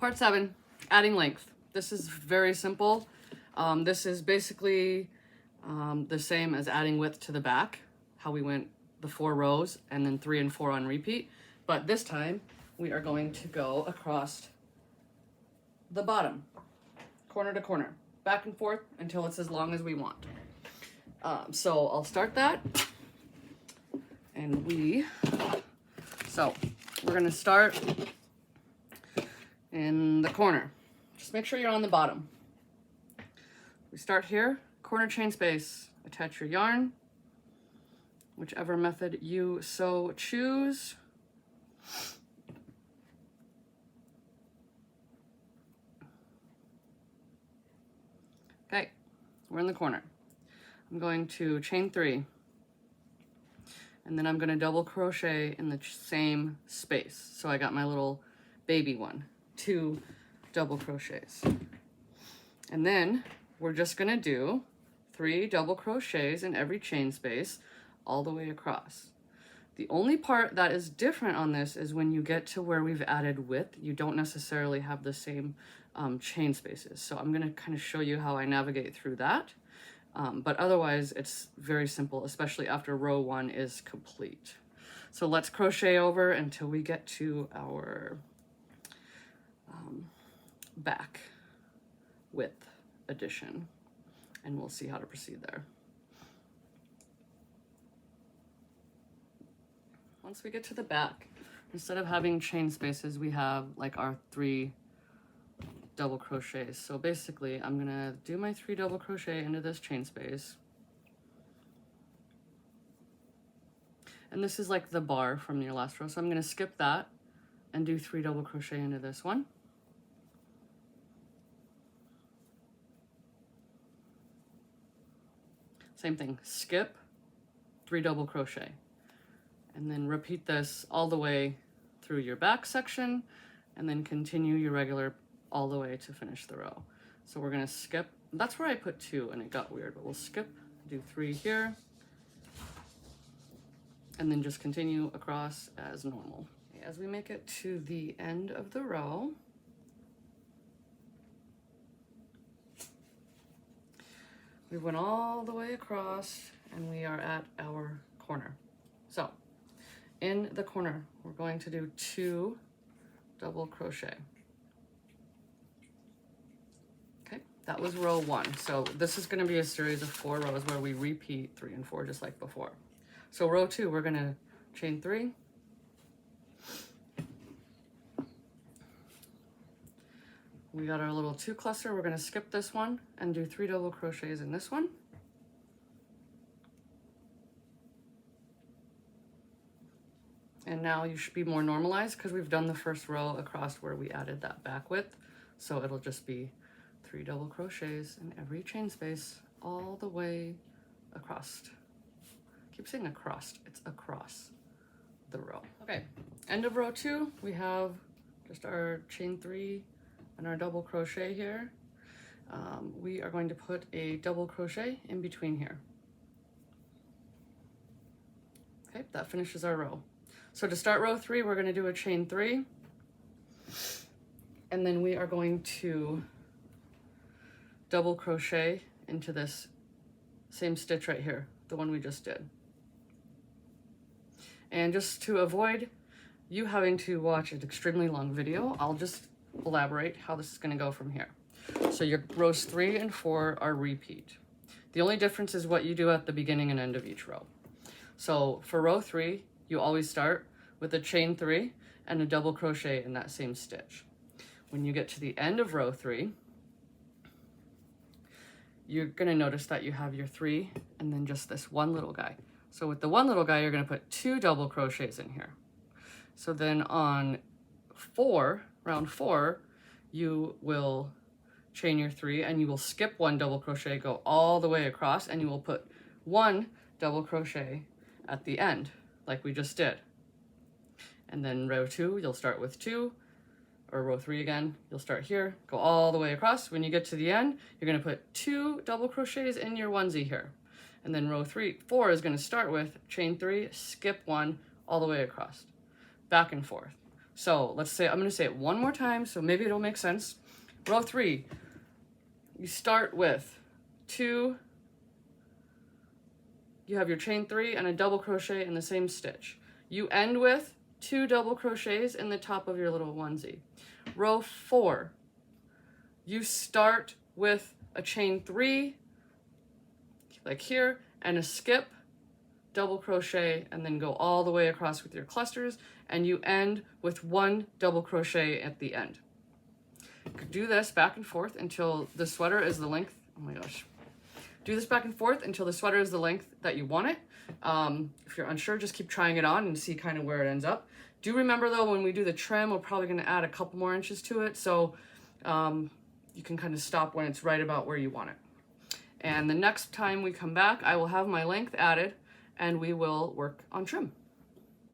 Part 7, adding length. This is very simple. This is basically the same as adding width to the back, how we went the 4 rows and then 3 and 4 on repeat. But this time we are going to go across the bottom, corner to corner, back and forth until it's as long as we want. So I'll start that. And we're gonna start in the corner. Just make sure you're on the bottom. We start here, corner chain space, attach your yarn, whichever method you so choose. Okay, we're in the corner. I'm going to chain 3, and then I'm going to double crochet in the same space. So I got my little baby one, 2 double crochets. And then we're just going to do 3 double crochets in every chain space all the way across. The only part that is different on this is when you get to where we've added width, you don't necessarily have the same chain spaces. So I'm going to kind of show you how I navigate through that. But otherwise it's very simple, especially after row 1 is complete. So let's crochet over until we get to our back width addition, and we'll see how to proceed there. Once we get to the back, instead of having chain spaces, we have like our 3 double crochets. So basically I'm gonna do my 3 double crochet into this chain space, and this is like the bar from your last row, so I'm gonna skip that and do 3 double crochet into this one. Same thing, skip, 3 double crochet, and then repeat this all the way through your back section, and then continue your regular all the way to finish the row. So we're gonna skip, that's where I put 2 and it got weird, but we'll skip, do 3 here, and then just continue across as normal. As we make it to the end of the row, we went all the way across and we are at our corner. So in the corner, we're going to do 2 double crochet. That was row 1. So this is going to be a series of 4 rows where we repeat 3 and 4 just like before. So row 2, we're going to chain 3. We got our little 2 cluster. We're going to skip this one and do 3 double crochets in this one. And now you should be more normalized because we've done the first row across where we added that back width. So it'll just be 3 double crochets in every chain space all the way across. I keep saying across, it's across the row. Okay, end of row 2, we have just our chain 3 and our double crochet here. We are going to put a double crochet in between here. Okay, that finishes our row. So to start row 3, we're going to do a chain 3, and then we are going to double crochet into this same stitch right here, the one we just did. And just to avoid you having to watch an extremely long video, I'll just elaborate how this is going to go from here. So your rows 3 and 4 are repeat. The only difference is what you do at the beginning and end of each row. So for row 3, you always start with a chain 3 and a double crochet in that same stitch. When you get to the end of row 3, you're going to notice that you have your 3 and then just this one little guy. So with the one little guy, you're going to put 2 double crochets in here. So then on round 4, you will chain your 3 and you will skip 1 double crochet, go all the way across, and you will put 1 double crochet at the end like we just did. And then row 2, you'll start with 2, or row 3 again, you'll start here, go all the way across. When you get to the end, you're going to put 2 double crochets in your onesie here. And then row 4 is going to start with chain 3, skip 1, all the way across, back and forth. So let's say, I'm gonna say it one more time, so maybe it'll make sense. Row 3, you start with 2, you have your chain 3 and a double crochet in the same stitch. You end with 2 double crochets in the top of your little onesie. Row 4, you start with a chain 3, like here, and a skip, double crochet, and then go all the way across with your clusters, and you end with 1 double crochet at the end. Do this back and forth until the sweater is the length, oh my gosh. Do this back and forth until the sweater is the length that you want it. If you're unsure, just keep trying it on and see kind of where it ends up. Do remember though, when we do the trim, we're probably gonna add a couple more inches to it, so you can kind of stop when it's right about where you want it. And the next time we come back, I will have my length added and we will work on trim.